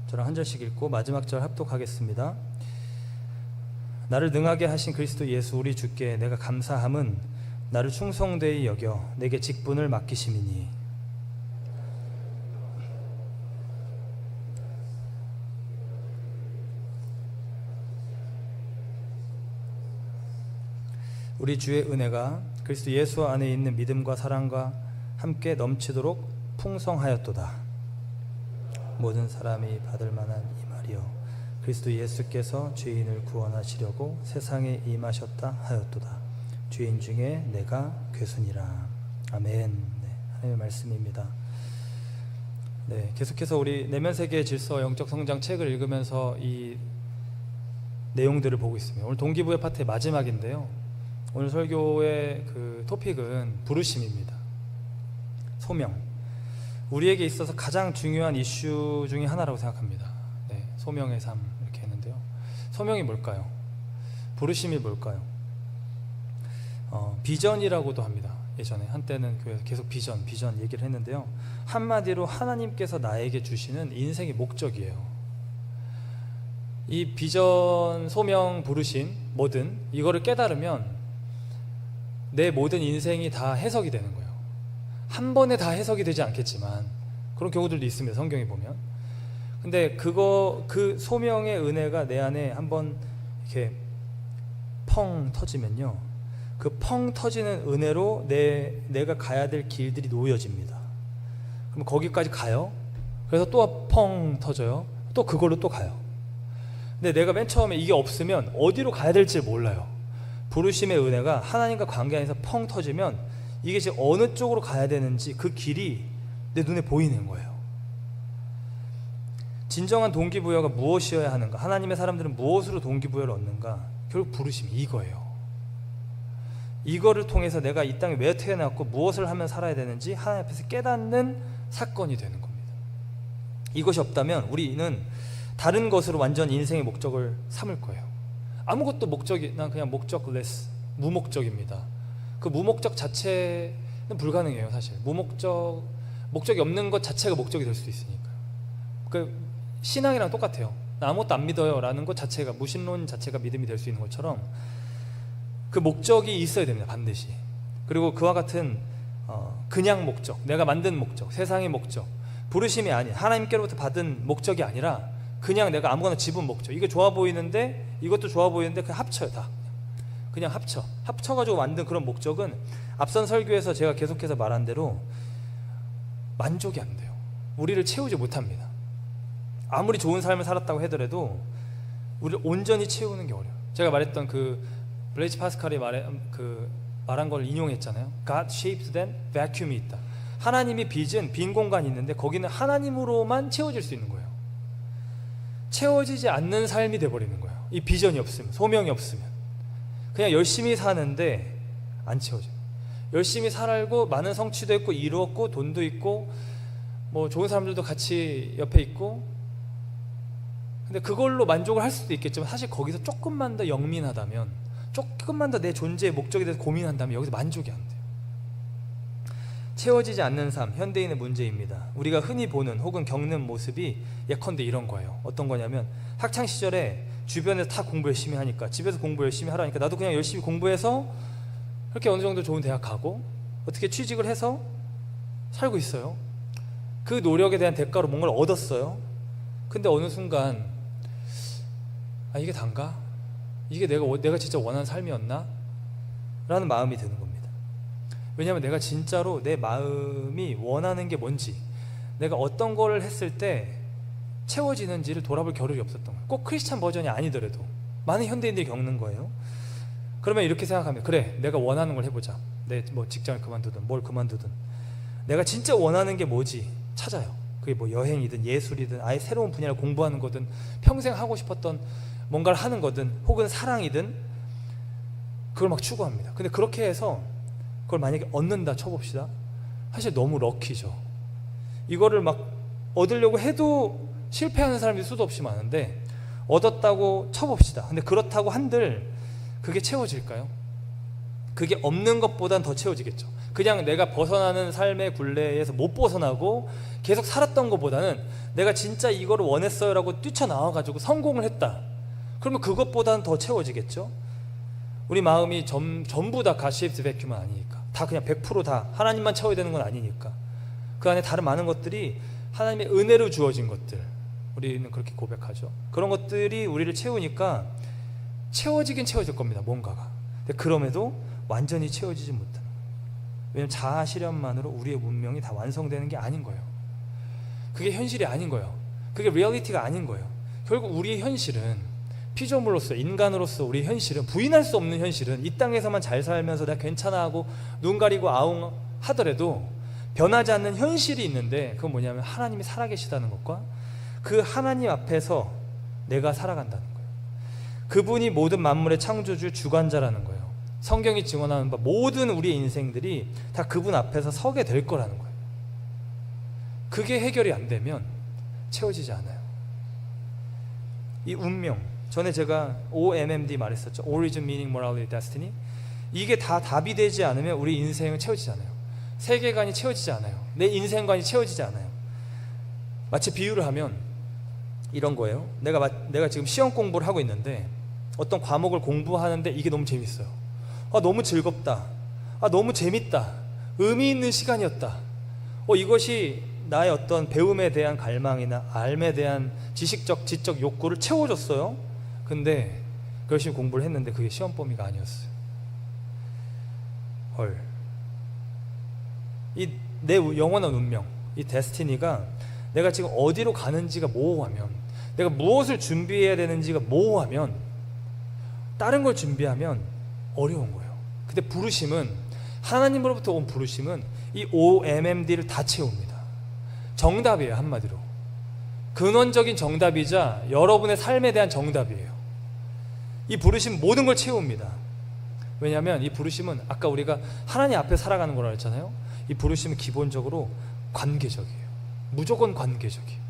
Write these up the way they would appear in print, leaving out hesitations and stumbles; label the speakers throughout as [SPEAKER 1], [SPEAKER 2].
[SPEAKER 1] 저랑 한 절씩 읽고 마지막 절 합독하겠습니다. 나를 능하게 하신 그리스도 예수 우리 주께 내가 감사함은 나를 충성되이 여겨 내게 직분을 맡기심이니. 우리 주의 은혜가 그리스도 예수 안에 있는 믿음과 사랑과 함께 넘치도록 풍성하였도다. 모든 사람이 받을 만한 이 말이요 그리스도 예수께서 죄인을 구원하시려고 세상에 임하셨다 하였도다. 죄인 중에 내가 괴순이라. 아멘. 네, 하나님의 말씀입니다. 네, 계속해서 우리 내면세계의 질서 영적 성장 책을 읽으면서 이 내용들을 보고 있습니다. 오늘 동기부여 파트의 마지막인데요, 오늘 설교의 그 토픽은 부르심입니다. 소명. 우리에게 있어서 가장 중요한 이슈 중에 하나라고 생각합니다. 네, 소명의 삶 이렇게 했는데요. 소명이 뭘까요? 부르심이 뭘까요? 비전이라고도 합니다. 예전에 한때는 교회에서 계속 비전 얘기를 했는데요. 한마디로 하나님께서 나에게 주시는 인생의 목적이에요. 이 비전, 소명, 부르심 뭐든 이거를 깨달으면 내 모든 인생이 다 해석이 되는 거예요. 한 번에 다 해석이 되지 않겠지만 그런 경우들도 있습니다. 성경에 보면. 근데 그 소명의 은혜가 내 안에 한번 이렇게 펑 터지면요, 그 펑 터지는 은혜로 내가 가야 될 길들이 놓여집니다. 그럼 거기까지 가요. 그래서 또 펑 터져요. 또 그걸로 또 가요. 근데 내가 맨 처음에 이게 없으면 어디로 가야 될지 몰라요. 부르심의 은혜가 하나님과 관계 안에서 펑 터지면 이게 지금 어느 쪽으로 가야 되는지 그 길이 내 눈에 보이는 거예요. 진정한 동기부여가 무엇이어야 하는가? 하나님의 사람들은 무엇으로 동기부여를 얻는가? 결국 부르심이 이거예요. 이거를 통해서 내가 이 땅에 왜 태어났고 무엇을 하면 살아야 되는지 하나님 앞에서 깨닫는 사건이 되는 겁니다. 이것이 없다면 우리는 다른 것으로 완전 인생의 목적을 삼을 거예요. 아무것도 난 그냥 목적레스, 무목적입니다. 그 무목적 자체는 불가능해요. 사실 목적이 없는 것 자체가 목적이 될 수도 있으니까요. 그 신앙이랑 똑같아요. 나 아무것도 안 믿어요 라는 것 자체가, 무신론 자체가 믿음이 될 수 있는 것처럼 그 목적이 있어야 됩니다. 반드시. 그리고 그와 같은 그냥 목적, 내가 만든 목적, 세상의 목적, 부르심이 아닌 하나님께로부터 받은 목적이 아니라 그냥 내가 아무거나 집은 목적, 이거 좋아 보이는데 이것도 좋아 보이는데 그냥 합쳐요. 다 그냥 합쳐가지고 만든 그런 목적은 앞선 설교에서 제가 계속해서 말한 대로 만족이 안 돼요. 우리를 채우지 못합니다. 아무리 좋은 삶을 살았다고 하더라도 우리를 온전히 채우는 게 어려워요. 제가 말했던 그 블레이즈 파스칼이 말한 걸 인용했잖아요. God shapes them, vacuum이 있다. 하나님이 빚은 빈 공간이 있는데 거기는 하나님으로만 채워질 수 있는 거예요. 채워지지 않는 삶이 돼버리는 거예요. 이 비전이 없으면, 소명이 없으면 그냥 열심히 사는데 안 채워져요. 열심히 살고 많은 성취도 했고 이루었고 돈도 있고 뭐 좋은 사람들도 같이 옆에 있고, 근데 그걸로 만족을 할 수도 있겠지만 사실 거기서 조금만 더 영민하다면, 조금만 더 내 존재의 목적에 대해서 고민한다면 여기서 만족이 안 돼요. 채워지지 않는 삶, 현대인의 문제입니다. 우리가 흔히 보는 혹은 겪는 모습이 예컨대 이런 거예요. 어떤 거냐면 학창시절에 주변에서 다 공부 열심히 하니까, 집에서 공부 열심히 하라니까 나도 그냥 열심히 공부해서 그렇게 어느 정도 좋은 대학 가고 어떻게 취직을 해서 살고 있어요. 그 노력에 대한 대가로 뭔가를 얻었어요. 근데 어느 순간 이게 단가? 이게 내가 진짜 원하는 삶이었나? 라는 마음이 드는 겁니다. 왜냐하면 내가 진짜로 내 마음이 원하는 게 뭔지, 내가 어떤 거를 했을 때 채워지는지를 돌아볼 겨를이 없었던 거예요. 꼭 크리스찬 버전이 아니더라도 많은 현대인들이 겪는 거예요. 그러면 이렇게 생각합니다. 그래, 내가 원하는 걸 해보자. 내 뭐 직장을 그만두든 뭘 그만두든 내가 진짜 원하는 게 뭐지 찾아요. 그게 뭐 여행이든 예술이든 아예 새로운 분야를 공부하는 거든 평생 하고 싶었던 뭔가를 하는 거든 혹은 사랑이든 그걸 막 추구합니다. 근데 그렇게 해서 그걸 만약에 얻는다 쳐봅시다. 사실 너무 럭키죠. 이거를 막 얻으려고 해도 실패하는 사람들이 수도 없이 많은데 얻었다고 쳐봅시다. 근데 그렇다고 한들 그게 채워질까요? 그게 없는 것보단 더 채워지겠죠. 그냥 내가 벗어나는 삶의 굴레에서 못 벗어나고 계속 살았던 것보다는 내가 진짜 이거를 원했어요 라고 뛰쳐나와가지고 성공을 했다. 그러면 그것보다는 더 채워지겠죠. 우리 마음이 전부 다 가시입스 베큐만 아니니까, 다 그냥 100%다 하나님만 채워야 되는 건 아니니까, 그 안에 다른 많은 것들이 하나님의 은혜로 주어진 것들, 우리는 그렇게 고백하죠. 그런 것들이 우리를 채우니까 채워지긴 채워질 겁니다, 뭔가가. 근데 그럼에도 완전히 채워지지 못하는 거예요. 왜냐하면 자아 실현만으로 우리의 문명이 다 완성되는 게 아닌 거예요. 그게 현실이 아닌 거예요. 그게 리얼리티가 아닌 거예요. 결국 우리의 현실은, 피조물로서, 인간으로서 우리의 현실은, 부인할 수 없는 현실은, 이 땅에서만 잘 살면서 내가 괜찮아 하고 눈 가리고 아웅 하더라도 변하지 않는 현실이 있는데, 그건 뭐냐면 하나님이 살아계시다는 것과 그 하나님 앞에서 내가 살아간다는 거예요. 그분이 모든 만물의 창조주, 주관자라는 거예요. 성경이 증언하는 바 모든 우리의 인생들이 다 그분 앞에서 서게 될 거라는 거예요. 그게 해결이 안 되면 채워지지 않아요. 이 운명, 전에 제가 OMMD 말했었죠. Origin, Meaning, Morality, Destiny. 이게 다 답이 되지 않으면 우리 인생은 채워지지 않아요. 세계관이 채워지지 않아요. 내 인생관이 채워지지 않아요. 마치 비유를 하면 이런 거예요. 내가 지금 시험 공부를 하고 있는데 어떤 과목을 공부하는데 이게 너무 재밌어요. 너무 즐겁다. 너무 재밌다. 의미 있는 시간이었다. 이것이 나의 어떤 배움에 대한 갈망이나 삶에 대한 지식적, 지적 욕구를 채워줬어요. 근데 열심히 공부를 했는데 그게 시험 범위가 아니었어요. 헐. 이 내 영원한 운명, 이 데스티니가 내가 지금 어디로 가는지가 모호하면, 내가 무엇을 준비해야 되는지가 모호하면, 다른 걸 준비하면 어려운 거예요. 근데 부르심은, 하나님으로부터 온 부르심은 이 OMMD를 다 채웁니다. 정답이에요. 한마디로 근원적인 정답이자 여러분의 삶에 대한 정답이에요. 이 부르심 모든 걸 채웁니다. 왜냐하면 이 부르심은, 아까 우리가 하나님 앞에 살아가는 거라고 했잖아요. 이 부르심은 기본적으로 관계적이에요. 무조건 관계적이에요.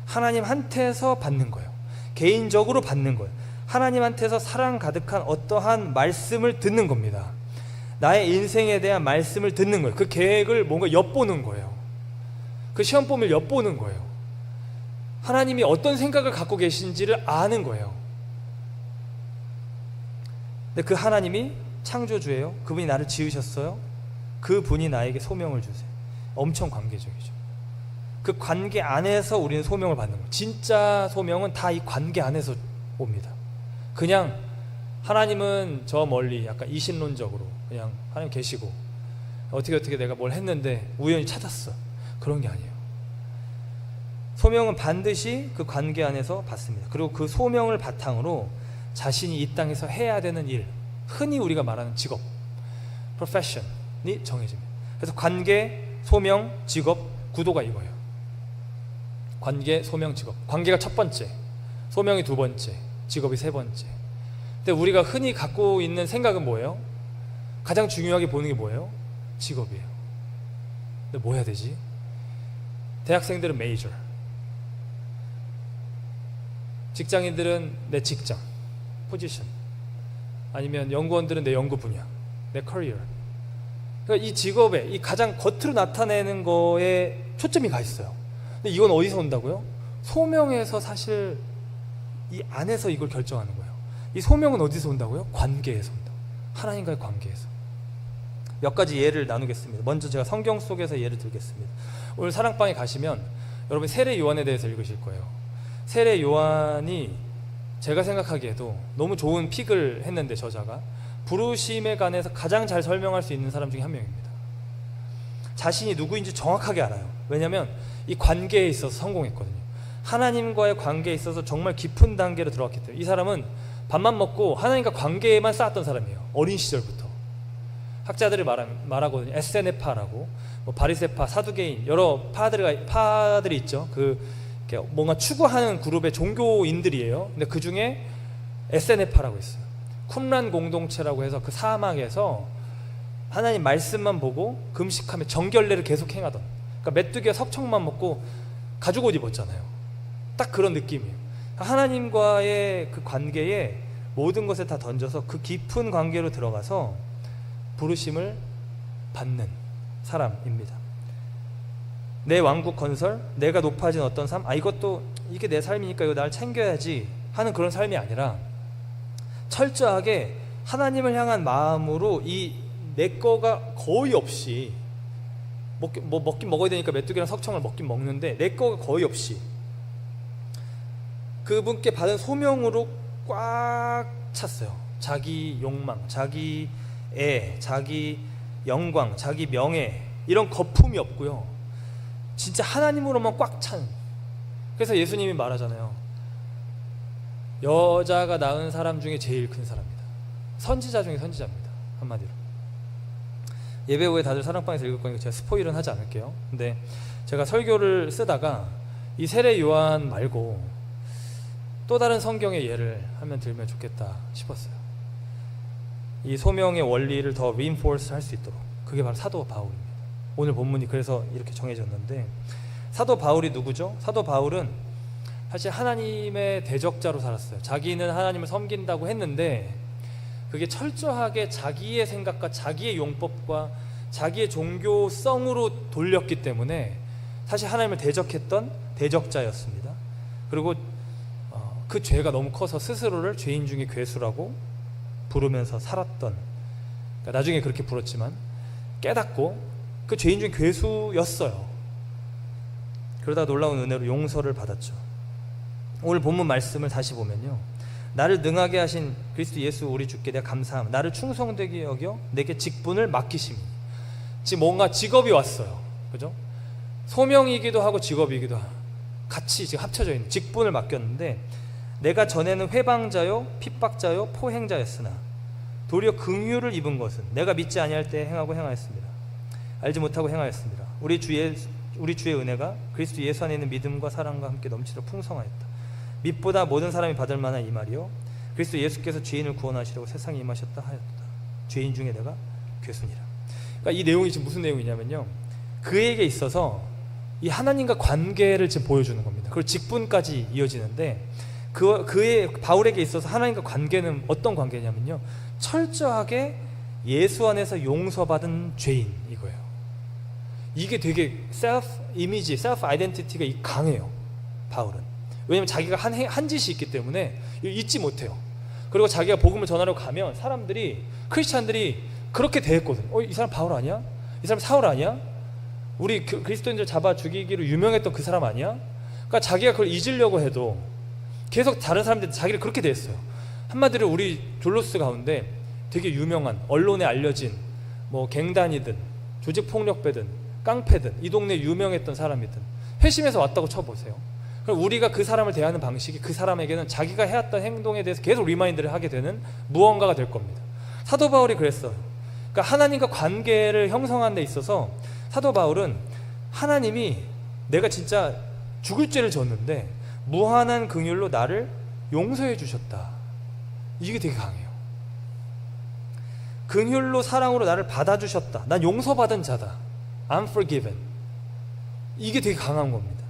[SPEAKER 1] 하나님한테서 받는 거예요. 개인적으로 받는 거예요. 하나님한테서 사랑 가득한 어떠한 말씀을 듣는 겁니다. 나의 인생에 대한 말씀을 듣는 거예요. 그 계획을 뭔가 엿보는 거예요. 그 시험 범위를 엿보는 거예요. 하나님이 어떤 생각을 갖고 계신지를 아는 거예요. 근데 그 하나님이 창조주예요. 그분이 나를 지으셨어요. 그분이 나에게 소명을 주세요. 엄청 관계적이죠. 그 관계 안에서 우리는 소명을 받는 거예요. 진짜 소명은 다 이 관계 안에서 옵니다. 그냥 하나님은 저 멀리 약간 이신론적으로 그냥 하나님 계시고 어떻게 내가 뭘 했는데 우연히 찾았어, 그런 게 아니에요. 소명은 반드시 그 관계 안에서 받습니다. 그리고 그 소명을 바탕으로 자신이 이 땅에서 해야 되는 일, 흔히 우리가 말하는 직업, profession이 정해집니다. 그래서 관계, 소명, 직업, 구도가 이거예요. 관계, 소명, 직업. 관계가 첫 번째, 소명이 두 번째, 직업이 세 번째. 근데 우리가 흔히 갖고 있는 생각은 뭐예요? 가장 중요하게 보는 게 뭐예요? 직업이에요. 근데 뭐 해야 되지? 대학생들은 메이저, 직장인들은 내 직장, 포지션, 아니면 연구원들은 내 연구 분야, 내 커리어. 그러니까 이 직업에, 이 가장 겉으로 나타내는 거에 초점이 가 있어요. 근데 이건 어디서 온다고요? 소명에서 사실 이 안에서 이걸 결정하는 거예요. 이 소명은 어디서 온다고요? 관계에서 온다고. 하나님과의 관계에서. 몇 가지 예를 나누겠습니다. 먼저 제가 성경 속에서 예를 들겠습니다. 오늘 사랑방에 가시면 여러분 세례 요한에 대해서 읽으실 거예요. 세례 요한이 제가 생각하기에도 너무 좋은 픽을 했는데, 저자가 부르심에 관해서 가장 잘 설명할 수 있는 사람 중에 한 명입니다. 자신이 누구인지 정확하게 알아요. 왜냐하면 이 관계에 있어서 성공했거든요. 하나님과의 관계에 있어서 정말 깊은 단계로 들어갔기 때문에. 이 사람은 밥만 먹고 하나님과 관계에만 쌓았던 사람이에요. 어린 시절부터. 학자들이 말하거든요. 에세네파라고, 뭐 바리세파, 사두개인, 여러 파들이 있죠. 뭔가 추구하는 그룹의 종교인들이에요. 근데 그 중에 에세네파라고 있어요. 쿰란 공동체라고 해서 그 사막에서 하나님 말씀만 보고 금식하며 정결례를 계속 행하던, 그러니까 메뚜기와 석청만 먹고 가죽옷 입었잖아요. 딱 그런 느낌이에요. 하나님과의 그 관계에 모든 것을 다 던져서 그 깊은 관계로 들어가서 부르심을 받는 사람입니다. 내 왕국 건설, 내가 높아진 어떤 삶, 이게 내 삶이니까 이거 날 챙겨야지 하는 그런 삶이 아니라 철저하게 하나님을 향한 마음으로 이 내 거가 거의 없이 먹긴 먹어야 되니까 메뚜기랑 석청을 먹긴 먹는데 내 거가 거의 없이 그분께 받은 소명으로 꽉 찼어요. 자기 욕망, 자기 애, 자기 영광, 자기 명예 이런 거품이 없고요. 진짜 하나님으로만 꽉 찬. 그래서 예수님이 말하잖아요. 여자가 낳은 사람 중에 제일 큰 사람이다. 선지자 중에 선지자입니다. 한마디로. 예배 후에 다들 사랑방에서 읽을 거니까 제가 스포일은 하지 않을게요. 근데 제가 설교를 쓰다가 이 세례 요한 말고 또 다른 성경의 예를 하면 들면 좋겠다 싶었어요. 이 소명의 원리를 더 reinforce 할 수 있도록. 그게 바로 사도 바울입니다. 오늘 본문이 그래서 이렇게 정해졌는데, 사도 바울이 누구죠? 사도 바울은 사실 하나님의 대적자로 살았어요. 자기는 하나님을 섬긴다고 했는데 그게 철저하게 자기의 생각과 자기의 용법과 자기의 종교성으로 돌렸기 때문에 사실 하나님을 대적했던 대적자였습니다. 그리고 그 죄가 너무 커서 스스로를 죄인 중에 괴수라고 부르면서 살았던, 그러니까 나중에 그렇게 부르지만 깨닫고 그 죄인 중에 괴수였어요. 그러다 놀라운 은혜로 용서를 받았죠. 오늘 본문 말씀을 다시 보면요, 나를 능하게 하신 그리스도 예수 우리 주께 내가 감사함, 나를 충성되게 여겨 내게 직분을 맡기심이. 지금 뭔가 직업이 왔어요. 그죠? 소명이기도 하고 직업이기도 하고 같이 지금 합쳐져 있는 직분을 맡겼는데, 내가 전에는 회방자요 핍박자요 포행자였으나 도리어 긍휼을 입은 것은 내가 믿지 아니할 때 행하고 행하였습니다. 알지 못하고 행하였습니다. 우리 주의 은혜가 그리스도 예수 안에 있는 믿음과 사랑과 함께 넘치도록 풍성하였다. 믿보다 모든 사람이 받을 만한 이 말이요, 그리스도 예수께서 죄인을 구원하시려고 세상에 임하셨다 하였다. 죄인 중에 내가 괴순이라. 그러니까 이 내용이 지금 무슨 내용이냐면요, 그에게 있어서 이 하나님과 관계를 지금 보여주는 겁니다. 그리고 직분까지 이어지는데 그의 바울에게 있어서 하나님과 관계는 어떤 관계냐면요, 철저하게 예수 안에서 용서받은 죄인 이거예요. 이게 되게 셀프 이미지, 셀프 아이덴티티가 강해요. 바울은. 왜냐면 자기가 한 짓이 있기 때문에 잊지 못해요. 그리고 자기가 복음을 전하러 가면 사람들이, 크리스찬들이 그렇게 대했거든. 이 사람 바울 아니야? 이 사람 사울 아니야? 우리 그리스도인들 잡아 죽이기로 유명했던 그 사람 아니야? 그러니까 자기가 그걸 잊으려고 해도 계속 다른 사람들이 자기를 그렇게 대했어요. 한마디로 우리 졸로스 가운데 되게 유명한, 언론에 알려진 뭐 갱단이든 조직폭력배든 깡패든 이 동네 유명했던 사람이든 회심해서 왔다고 쳐보세요. 그럼 우리가 그 사람을 대하는 방식이 그 사람에게는 자기가 해왔던 행동에 대해서 계속 리마인드를 하게 되는 무언가가 될 겁니다. 사도 바울이 그랬어요. 그러니까 하나님과 관계를 형성하는 데 있어서 사도 바울은 하나님이 내가 진짜 죽을 죄를 졌는데 무한한 긍휼로 나를 용서해 주셨다. 이게 되게 강해요. 긍휼로 사랑으로 나를 받아주셨다. 난 용서받은 자다. I'm forgiven. 이게 되게 강한 겁니다.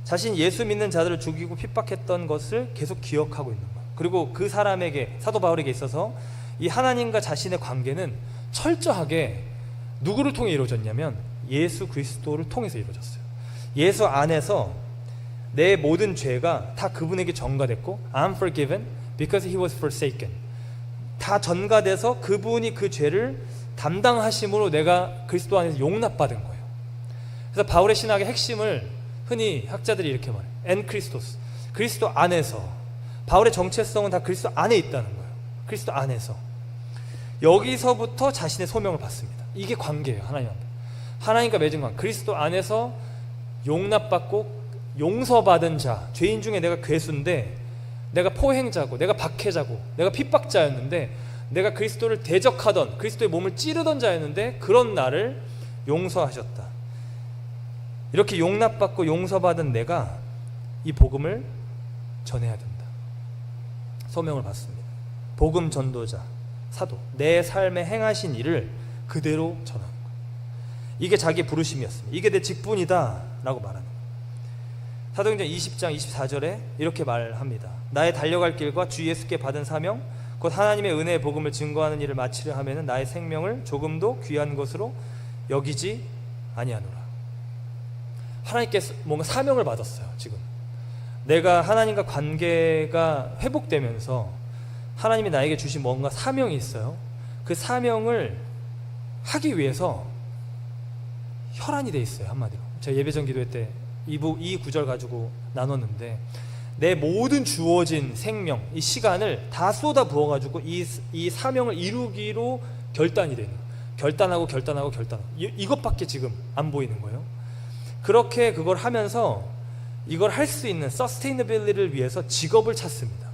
[SPEAKER 1] 자신 예수 믿는 자들을 죽이고 핍박했던 것을 계속 기억하고 있는 거예요. 그리고 그 사람에게, 사도 바울에게 있어서 이 하나님과 자신의 관계는 철저하게 누구를 통해 이루어졌냐면 예수 그리스도를 통해서 이루어졌어요. 예수 안에서 내 모든 죄가 다 그분에게 전가됐고, I'm forgiven because he was forsaken. 다 전가돼서 그분이 그 죄를 담당하심으로 내가 그리스도 안에서 용납받은 거예요. 그래서 바울의 신학의 핵심을 흔히 학자들이 이렇게 말해요. 엔 크리스토스. 그리스도 안에서. 바울의 정체성은 다 그리스도 안에 있다는 거예요. 그리스도 안에서. 여기서부터 자신의 소명을 받습니다. 이게 관계예요. 하나님과 맺은 관계. 그리스도 안에서 용납받고 용서받은 자. 죄인 중에 내가 괴수인데, 내가 포행자고, 내가 박해자고, 내가 핍박자였는데, 내가 그리스도를 대적하던, 그리스도의 몸을 찌르던 자였는데 그런 나를 용서하셨다. 이렇게 용납받고 용서받은 내가 이 복음을 전해야 된다. 소명을 받습니다. 복음 전도자, 사도, 내 삶에 행하신 일을 그대로 전하는 거예요. 이게 자기 부르심이었습니다. 이게 내 직분이다 라고 말하는 거예요. 사도행전 20장 24절에 이렇게 말합니다. 나의 달려갈 길과 주 예수께 받은 사명, 곧 하나님의 은혜의 복음을 증거하는 일을 마치려 하면은 나의 생명을 조금도 귀한 것으로 여기지 아니하노라. 하나님께 뭔가 사명을 받았어요. 지금 내가 하나님과 관계가 회복되면서 하나님이 나에게 주신 뭔가 사명이 있어요. 그 사명을 하기 위해서 혈안이 돼 있어요. 한마디로 제가 예배전 기도회 때 이 구절 가지고 나눴는데, 내 모든 주어진 생명, 이 시간을 다 쏟아 부어가지고 이 사명을 이루기로 결단이 되는, 결단하고 이것밖에 지금 안 보이는 거예요. 그렇게 그걸 하면서 이걸 할 수 있는 서스테이너빌리티를 위해서 직업을 찾습니다.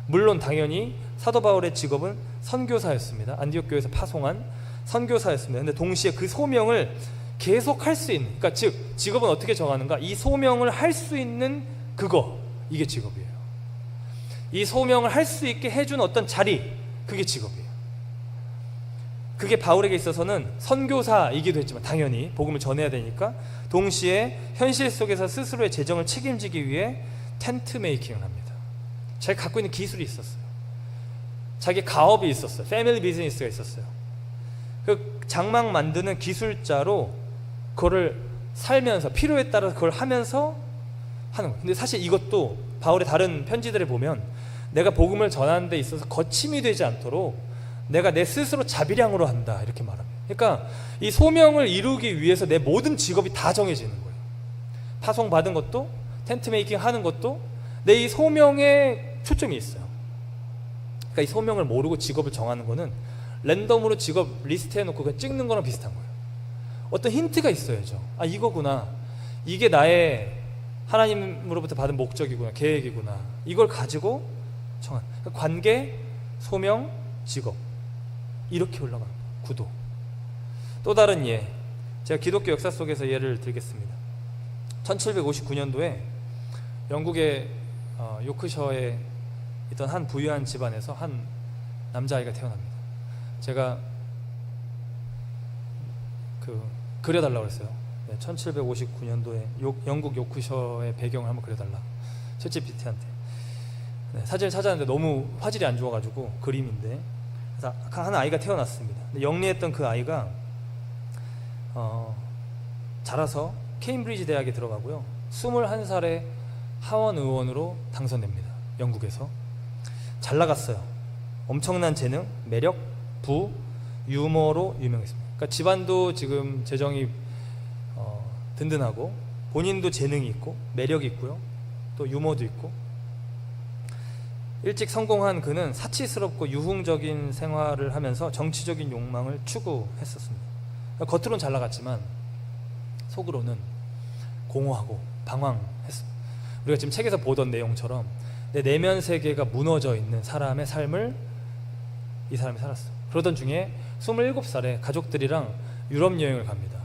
[SPEAKER 1] 물론 당연히 사도 바울의 직업은 선교사였습니다. 안디옥 교회에서 파송한 선교사였습니다. 근데 동시에 그 소명을 계속 할 수 있는, 그러니까 즉 직업은 어떻게 정하는가? 이 소명을 할 수 있는 그거, 이게 직업이에요. 이 소명을 할 수 있게 해준 어떤 자리, 그게 직업이에요. 그게 바울에게 있어서는 선교사이기도 했지만 당연히 복음을 전해야 되니까 동시에 현실 속에서 스스로의 재정을 책임지기 위해 텐트 메이킹을 합니다. 자기가 갖고 있는 기술이 있었어요. 자기 가업이 있었어요. 패밀리 비즈니스가 있었어요. 그 장막 만드는 기술자로 그거를 살면서 필요에 따라서 그걸 하면서 하는 거예요. 근데 사실 이것도 바울의 다른 편지들에 보면 내가 복음을 전하는 데 있어서 거침이 되지 않도록 내가 내 스스로 자비량으로 한다, 이렇게 말합니다. 그러니까 이 소명을 이루기 위해서 내 모든 직업이 다 정해지는 거예요. 파송 받은 것도, 텐트 메이킹 하는 것도 내 이 소명에 초점이 있어요. 그러니까 이 소명을 모르고 직업을 정하는 거는 랜덤으로 직업 리스트 해놓고 그냥 찍는 거랑 비슷한 거예요. 어떤 힌트가 있어야죠. 아, 이거구나, 이게 나의 하나님으로부터 받은 목적이구나, 계획이구나, 이걸 가지고 정한, 그러니까 관계, 소명, 직업, 이렇게 올라가는 구도. 또 다른 예, 제가 기독교 역사 속에서 예를 들겠습니다. 1759년도에 영국의 요크셔에 있던 한 부유한 집안에서 한 남자아이가 태어납니다. 제가 그려달라고 했어요. 네, 1759년도에 영국 요크셔의 배경을 한번 그려달라, 챗GPT한테. 네, 사진을 찾았는데 너무 화질이 안 좋아가지고 그림인데, 그래서 한 아이가 태어났습니다. 영리했던 그 아이가 자라서 케임브리지 대학에 들어가고요, 21살에 하원 의원으로 당선됩니다. 영국에서 잘 나갔어요. 엄청난 재능, 매력, 부, 유머로 유명했습니다. 그러니까 집안도 지금 재정이 든든하고 본인도 재능이 있고 매력이 있고요, 또 유머도 있고. 일찍 성공한 그는 사치스럽고 유흥적인 생활을 하면서 정치적인 욕망을 추구했었습니다. 그러니까 겉으로는 잘 나갔지만 속으로는 공허하고 방황했습니다. 우리가 지금 책에서 보던 내용처럼 내 내면 세계가 무너져 있는 사람의 삶을 이 사람이 살았어요. 그러던 중에 27살에 가족들이랑 유럽 여행을 갑니다.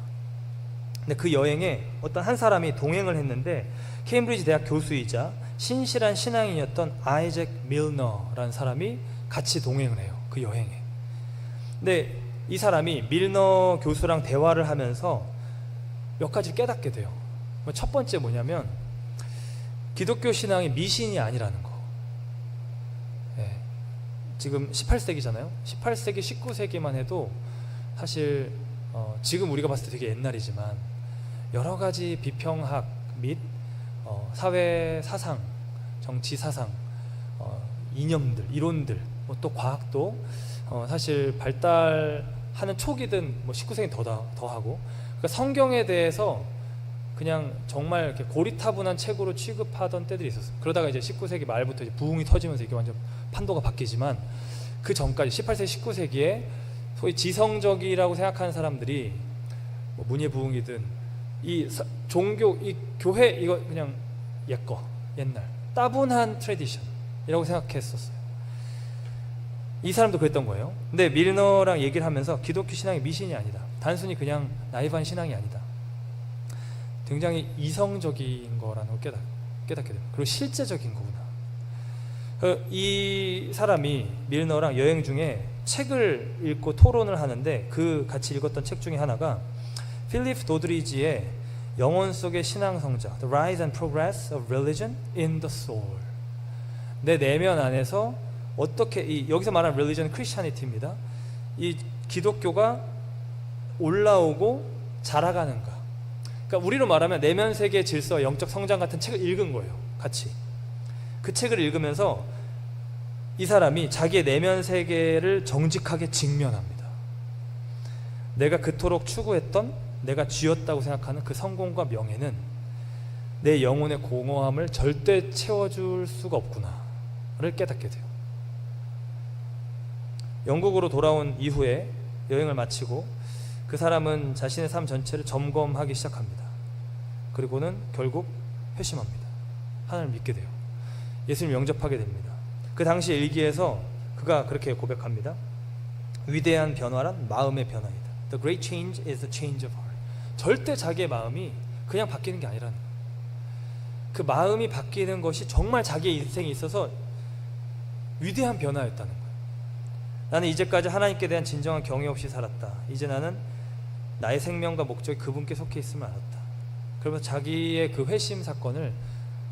[SPEAKER 1] 근데 그 여행에 어떤 한 사람이 동행을 했는데, 케임브리지 대학 교수이자 신실한 신앙인이었던 아이잭 밀너라는 사람이 같이 동행을 해요, 그 여행에. 근데 이 사람이 밀너 교수랑 대화를 하면서 몇 가지를 깨닫게 돼요. 첫 번째 뭐냐면 기독교 신앙이 미신이 아니라는 거. 네. 지금 18세기잖아요. 18세기, 19세기만 해도 사실 지금 우리가 봤을 때 되게 옛날이지만 여러 가지 비평학 및 사회 사상, 정치 사상, 이념들, 이론들, 또 과학도 사실 발달하는 초기든 19세기 더 하고, 그러니까 성경에 대해서 그냥 정말 이렇게 고리타분한 책으로 취급하던 때들이 있었어요. 그러다가 이제 19세기 말부터 이제 부흥이 터지면서 이게 완전 판도가 바뀌지만, 그 전까지 18세기, 19세기에 소위 지성적이라고 생각하는 사람들이 문예 부흥이든 이 종교, 이 교회, 이거 그냥 옛거, 옛날 따분한 트래디션이라고 생각했었어요. 이 사람도 그랬던 거예요. 근데 밀너랑 얘기를 하면서 기독교 신앙이 미신이 아니다, 단순히 그냥 나이브한 신앙이 아니다, 굉장히 이성적인 거라는 걸 깨닫게 됩니다. 그리고 실제적인 거구나. 이 사람이 밀너랑 여행 중에 책을 읽고 토론을 하는데, 그 같이 읽었던 책 중에 하나가 필립 도드리지의 영혼 속의 신앙 성장, The Rise and Progress of Religion in the Soul. 내 내면 안에서 어떻게, 여기서 말하는 religion은 Christianity입니다. 이 기독교가 올라오고 자라가는가. 그러니까 우리로 말하면 내면 세계의 질서와 영적 성장 같은 책을 읽은 거예요. 같이. 그 책을 읽으면서 이 사람이 자기의 내면 세계를 정직하게 직면합니다. 내가 그토록 추구했던, 내가 쥐었다고 생각하는 그 성공과 명예는 내 영혼의 공허함을 절대 채워줄 수가 없구나를 깨닫게 돼요. 영국으로 돌아온 이후에 여행을 마치고 그 사람은 자신의 삶 전체를 점검하기 시작합니다. 그리고는 결국 회심합니다. 하나님을 믿게 돼요. 예수님을 영접하게 됩니다. 그 당시 일기에서 그가 그렇게 고백합니다. 위대한 변화란 마음의 변화이다. The great change is the change of heart. 절대 자기의 마음이 그냥 바뀌는 게 아니라는 거예요. 그 마음이 바뀌는 것이 정말 자기의 인생에 있어서 위대한 변화였다는 거예요. 나는 이제까지 하나님께 대한 진정한 경외 없이 살았다. 이제 나는 나의 생명과 목적이 그분께 속해 있음을 알았다. 그러면서 자기의 그 회심 사건을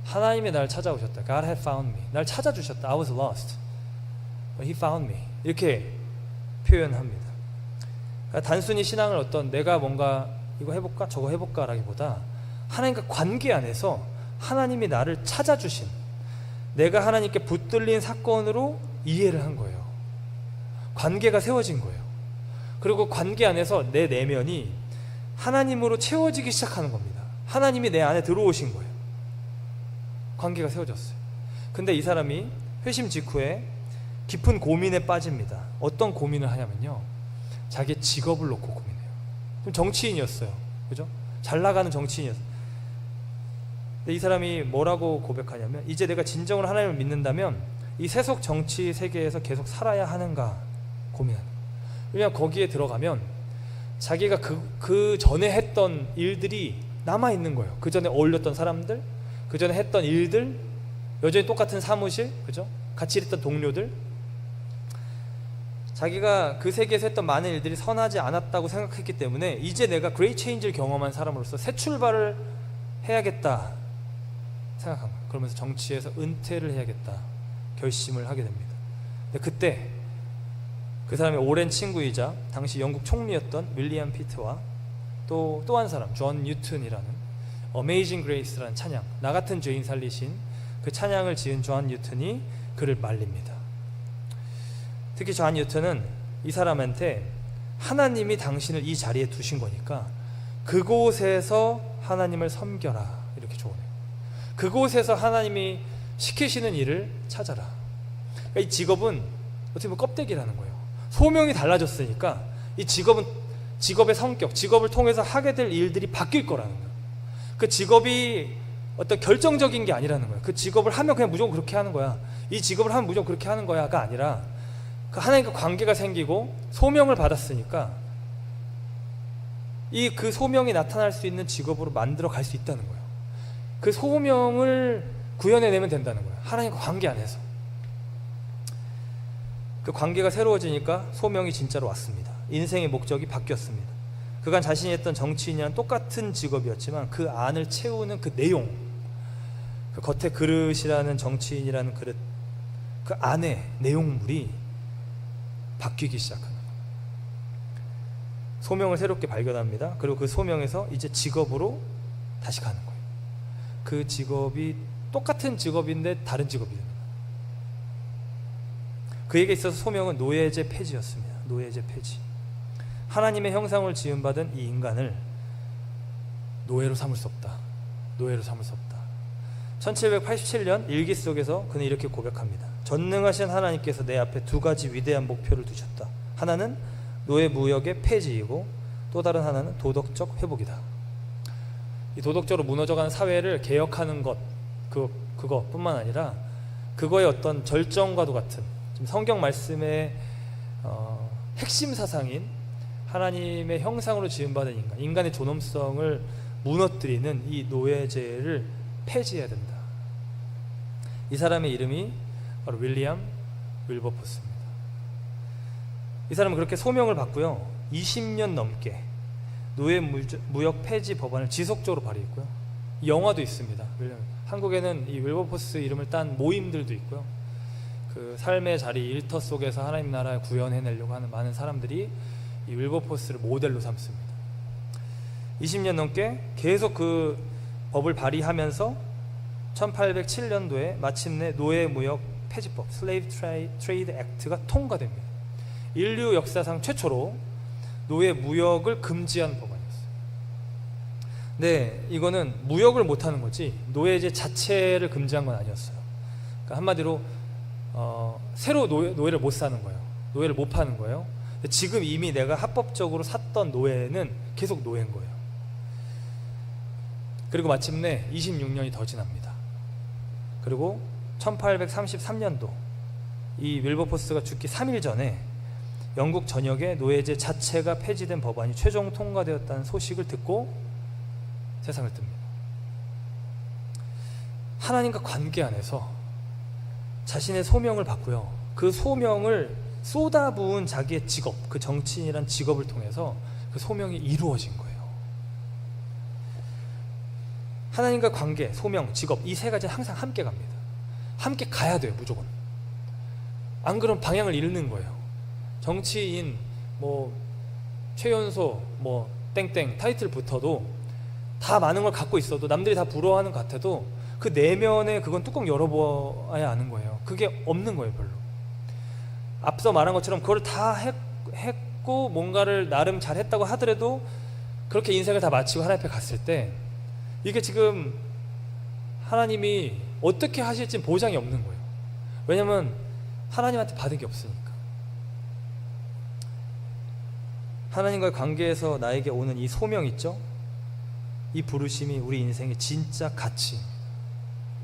[SPEAKER 1] 하나님이 나를 찾아오셨다. God had found me. 날 찾아주셨다. I was lost, but He found me. 이렇게 표현합니다. 그러니까 단순히 신앙을 어떤 내가 뭔가 이거 해볼까 저거 해볼까 라기보다 하나님과 관계 안에서 하나님이 나를 찾아주신, 내가 하나님께 붙들린 사건으로 이해를 한 거예요. 관계가 세워진 거예요. 그리고 관계 안에서 내 내면이 하나님으로 채워지기 시작하는 겁니다. 하나님이 내 안에 들어오신 거예요. 관계가 세워졌어요. 근데 이 사람이 회심 직후에 깊은 고민에 빠집니다. 어떤 고민을 하냐면요, 자기의 직업을 놓고 고민해요. 좀 정치인이었어요. 그죠? 잘 나가는 정치인이었어요. 근데 이 사람이 뭐라고 고백하냐면, 이제 내가 진정으로 하나님을 믿는다면 이 세속 정치 세계에서 계속 살아야 하는가 고민하는 거예요. 왜냐하면 거기에 들어가면 자기가 그 전에 했던 일들이 남아있는 거예요. 그 전에 어울렸던 사람들, 그 전에 했던 일들, 여전히 똑같은 사무실, 그죠? 같이 일했던 동료들, 자기가 그 세계에서 했던 많은 일들이 선하지 않았다고 생각했기 때문에 이제 내가 그레이트 체인지를 경험한 사람으로서 새 출발을 해야겠다 생각한 거예요. 그러면서 정치에서 은퇴를 해야겠다 결심을 하게 됩니다. 근데 그때 그 사람의 오랜 친구이자 당시 영국 총리였던 윌리엄 피트와 또 한 사람 존 뉴튼이라는 Amazing Grace라는 찬양, 나 같은 죄인 살리신 그 찬양을 지은 존 뉴튼이 그를 말립니다. 특히 존 뉴튼은 이 사람한테 하나님이 당신을 이 자리에 두신 거니까 그곳에서 하나님을 섬겨라 이렇게 조언해요. 그곳에서 하나님이 시키시는 일을 찾아라. 그러니까 이 직업은 어떻게 보면 껍데기라는 거예요. 소명이 달라졌으니까 이 직업의 성격, 직업을 통해서 하게 될 일들이 바뀔 거라는 거예요. 그 직업이 어떤 결정적인 게 아니라는 거예요. 그 직업을 하면 그냥 무조건 그렇게 하는 거야. 이 직업을 하면 무조건 그렇게 하는 거야가 아니라 그 하나님과 관계가 생기고 소명을 받았으니까 그 소명이 나타날 수 있는 직업으로 만들어 갈 수 있다는 거예요. 그 소명을 구현해내면 된다는 거예요. 하나님과 관계 안에서. 그 관계가 새로워지니까 소명이 진짜로 왔습니다. 인생의 목적이 바뀌었습니다. 그간 자신이 했던 정치인이랑 똑같은 직업이었지만 그 안을 채우는 그 내용, 그 겉에 그릇이라는 정치인이라는 그릇, 그 안에 내용물이 바뀌기 시작하는 거예요. 소명을 새롭게 발견합니다. 그리고 그 소명에서 이제 직업으로 다시 가는 거예요. 그 직업이 똑같은 직업인데 다른 직업이 됩니다. 그에게 있어서 소명은 노예제 폐지였습니다. 노예제 폐지. 하나님의 형상을 지음받은 이 인간을 노예로 삼을 수 없다. 노예로 삼을 수 없다. 1787년 일기 속에서 그는 이렇게 고백합니다. 전능하신 하나님께서 내 앞에 두 가지 위대한 목표를 두셨다. 하나는 노예 무역의 폐지이고 또 다른 하나는 도덕적 회복이다. 이 도덕적으로 무너져가는 사회를 개혁하는 것, 그것뿐만 아니라 그거의 어떤 절정과도 같은 지금 성경 말씀의 핵심 사상인 하나님의 형상으로 지음받은 인간의 존엄성을 무너뜨리는 이 노예제를 폐지해야 된다. 이 사람의 이름이 바로 윌리엄 윌버포스입니다. 이 사람은 그렇게 소명을 받고요, 20년 넘게 노예 무역 폐지 법안을 지속적으로 발의했고요. 영화도 있습니다. 한국에는 이 윌버포스 이름을 딴 모임들도 있고요. 그 삶의 자리 일터 속에서 하나님 나라를 구현해내려고 하는 많은 사람들이 이 윌버포스를 모델로 삼습니다. 20년 넘게 계속 그 법을 발의하면서 1807년도에 마침내 노예무역 폐지법 Slave Trade Act가 통과됩니다. 인류 역사상 최초로 노예무역을 금지한 법안이었어요. 네, 이거는 무역을 못하는 거지 노예제 자체를 금지한 건 아니었어요. 그러니까 한마디로 새로 노예를 못 사는 거예요. 노예를 못 파는 거예요. 지금 이미 내가 합법적으로 샀던 노예는 계속 노예인 거예요. 그리고 마침내 26년이 더 지납니다. 그리고 1833년도 이 윌버포스가 죽기 3일 전에 영국 전역에 노예제 자체가 폐지된 법안이 최종 통과되었다는 소식을 듣고 세상을 뜹니다. 하나님과 관계 안에서 자신의 소명을 받고요, 그 소명을 쏟아부은 자기의 직업, 그 정치인이란 직업을 통해서 그 소명이 이루어진 거예요. 하나님과 관계, 소명, 직업, 이 세 가지는 항상 함께 갑니다. 함께 가야 돼요, 무조건. 안 그러면 방향을 잃는 거예요. 정치인, 최연소, 땡땡 타이틀 붙어도 다 많은 걸 갖고 있어도 남들이 다 부러워하는 것 같아도 그 내면에 그건 뚜껑 열어보아야 아는 거예요. 그게 없는 거예요, 별로. 앞서 말한 것처럼 그걸 다 했고 뭔가를 나름 잘했다고 하더라도 그렇게 인생을 다 마치고 하나님 앞에 갔을 때 이게 지금 하나님이 어떻게 하실지 보장이 없는 거예요. 왜냐하면 하나님한테 받은 게 없으니까. 하나님과의 관계에서 나에게 오는 이 소명 있죠? 이 부르심이 우리 인생의 진짜 가치,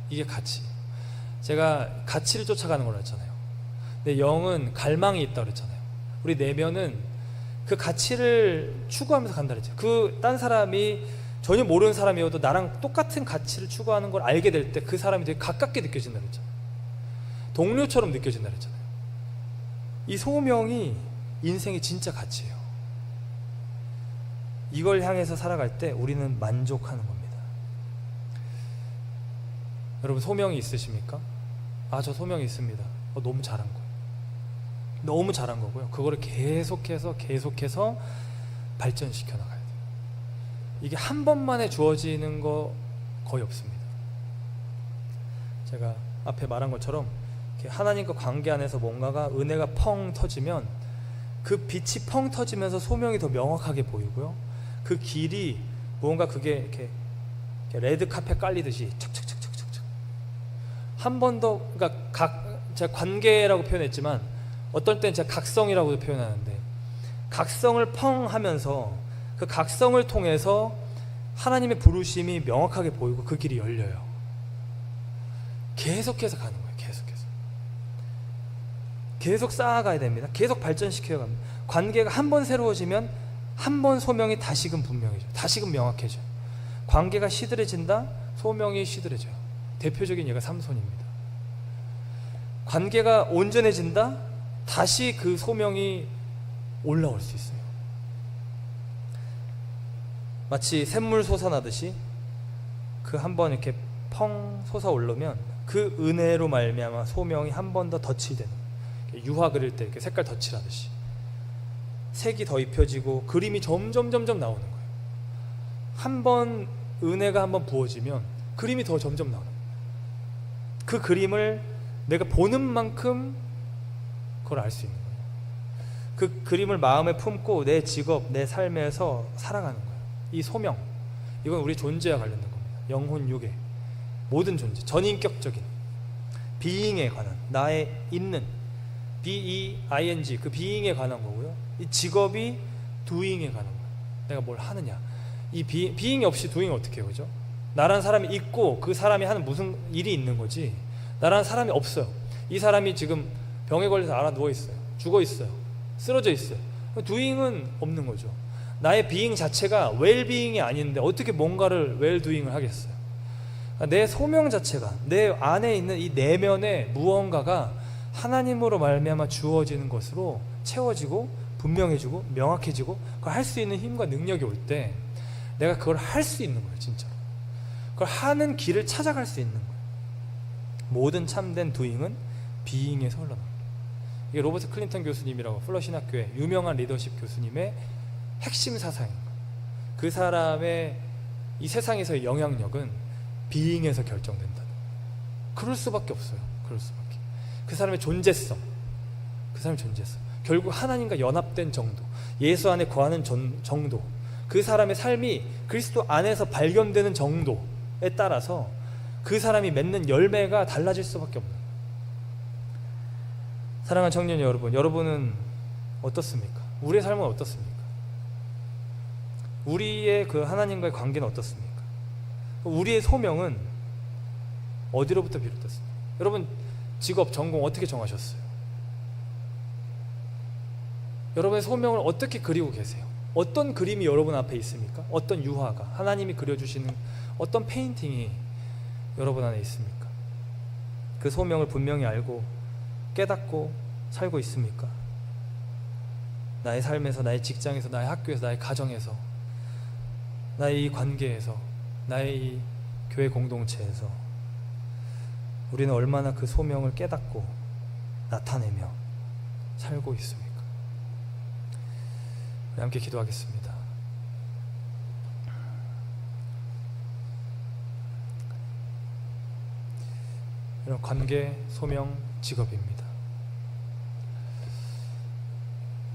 [SPEAKER 1] 이게 가치. 제가 가치를 쫓아가는 걸로 했잖아요. 근데 영은 갈망이 있다고 그랬잖아요. 우리 내면은 그 가치를 추구하면서 간다 그랬죠. 딴 사람이 전혀 모르는 사람이어도 나랑 똑같은 가치를 추구하는 걸 알게 될 때 그 사람이 되게 가깝게 느껴진다 그랬잖아요. 동료처럼 느껴진다 그랬잖아요. 이 소명이 인생의 진짜 가치예요. 이걸 향해서 살아갈 때 우리는 만족하는 겁니다. 여러분 소명이 있으십니까? 저 소명이 있습니다. 너무 잘한 거예요. 너무 잘한 거고요. 그거를 계속해서 발전시켜 나가야 돼요. 이게 한 번만에 주어지는 거 거의 없습니다. 제가 앞에 말한 것처럼 하나님과 관계 안에서 뭔가가 은혜가 펑 터지면 그 빛이 펑 터지면서 소명이 더 명확하게 보이고요. 그 길이 무언가 그게 이렇게 레드 카펫 깔리듯이 착착착착착착 한 번 더, 그러니까 제가 관계라고 표현했지만 어떨 땐 제가 각성이라고도 표현하는데 각성을 펑 하면서 그 각성을 통해서 하나님의 부르심이 명확하게 보이고 그 길이 열려요. 계속해서 가는 거예요. 계속 쌓아가야 됩니다. 계속 발전시켜야 합니다. 관계가 한 번 새로워지면 한 번 소명이 다시금 분명해져요. 다시금 명확해져요. 관계가 시들해진다, 소명이 시들해져요. 대표적인 예가 삼손입니다. 관계가 온전해진다, 다시 그 소명이 올라올 수 있어요. 마치 샘물 솟아나듯이 그 한 번 이렇게 펑 솟아오르면 그 은혜로 말미암아 소명이 한 번 더 덧칠되는, 유화 그릴 때 이렇게 색깔 덧칠하듯이 색이 더 입혀지고 그림이 점점 나오는 거예요. 한 번 은혜가 한 번 부어지면 그림이 더 점점 나오는 거예요. 그 그림을 내가 보는 만큼 그걸 알 수 있는 거예요. 그 그림을 마음에 품고 내 직업, 내 삶에서 살아가는 거예요. 이 소명, 이건 우리 존재와 관련된 겁니다. 영혼, 육의 모든 존재, 전인격적인 비잉에 관한, 나의 있는 B-E-I-N-G, 그 비잉에 관한 거고요. 이 직업이 doing에 관한 거예요. 내가 뭘 하느냐. 이 비잉이 없이 doing 어떻게 해요, 그죠? 나라는 사람이 있고 그 사람이 하는 무슨 일이 있는 거지, 나라는 사람이 없어요. 이 사람이 지금 병에 걸려서 알아 누워 있어요. 죽어 있어요. 쓰러져 있어요. doing은 없는 거죠. 나의 비잉 자체가 웰비잉이 아닌데 어떻게 뭔가를 웰도잉을 하겠어요? 내 소명 자체가, 내 안에 있는 이 내면의 무언가가 하나님으로 말미암아 주어지는 것으로 채워지고 분명해지고 명확해지고 그걸 할 수 있는 힘과 능력이 올 때 내가 그걸 할 수 있는 거예요. 진짜로 그걸 하는 길을 찾아갈 수 있는 거예요. 모든 참된 도잉은 비잉에서 흘러납니다. 이게 로버트 클린턴 교수님이라고 플러 신학교의 유명한 리더십 교수님의 핵심 사상인 거예요. 그 사람의 이 세상에서의 영향력은 비잉에서 결정된다. 그럴 수밖에 없어요. 그럴 수밖에. 그 사람의 존재성, 결국 하나님과 연합된 정도, 예수 안에 거하는 정도, 그 사람의 삶이 그리스도 안에서 발견되는 정도에 따라서 그 사람이 맺는 열매가 달라질 수밖에 없는 거예요. 사랑하는 청년 여러분, 여러분은 어떻습니까? 우리의 삶은 어떻습니까? 우리의 그 하나님과의 관계는 어떻습니까? 우리의 소명은 어디로부터 비롯됐습니까? 여러분 직업, 전공 어떻게 정하셨어요? 여러분의 소명을 어떻게 그리고 계세요? 어떤 그림이 여러분 앞에 있습니까? 어떤 유화가, 하나님이 그려주시는 어떤 페인팅이 여러분 안에 있습니까? 그 소명을 분명히 알고 깨닫고 살고 있습니까? 나의 삶에서, 나의 직장에서, 나의 학교에서, 나의 가정에서, 나의 이 관계에서, 나의 이 교회 공동체에서 우리는 얼마나 그 소명을 깨닫고 나타내며 살고 있습니까? 우리 함께 기도하겠습니다. 이런 관계, 소명, 직업입니다.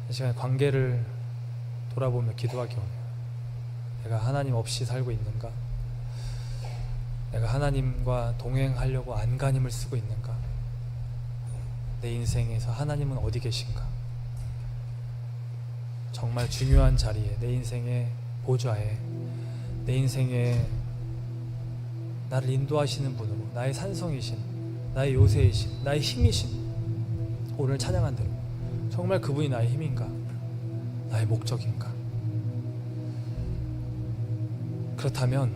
[SPEAKER 1] 이 시간에 관계를 돌아보며 기도하기 원해요. 내가 하나님 없이 살고 있는가? 내가 하나님과 동행하려고 안간힘을 쓰고 있는가? 내 인생에서 하나님은 어디 계신가? 정말 중요한 자리에, 내 인생의 보좌에, 내 인생에 나를 인도하시는 분으로, 나의 산성이신, 나의 요새이신, 나의 힘이신, 오늘 찬양한 대로 정말 그분이 나의 힘인가? 나의 목적인가? 그렇다면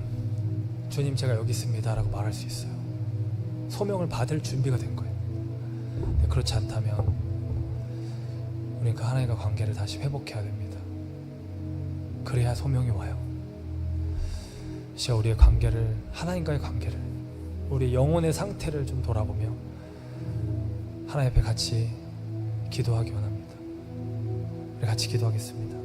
[SPEAKER 1] 주님, 제가 여기 있습니다 라고 말할 수 있어요. 소명을 받을 준비가 된 거예요. 그렇지 않다면 우리는 그 하나님과 관계를 다시 회복해야 됩니다. 그래야 소명이 와요. 이제 우리의 관계를, 하나님과의 관계를, 우리 영혼의 상태를 좀 돌아보며 하나님 앞에 같이 기도하기 원합니다. 우리 같이 기도하겠습니다.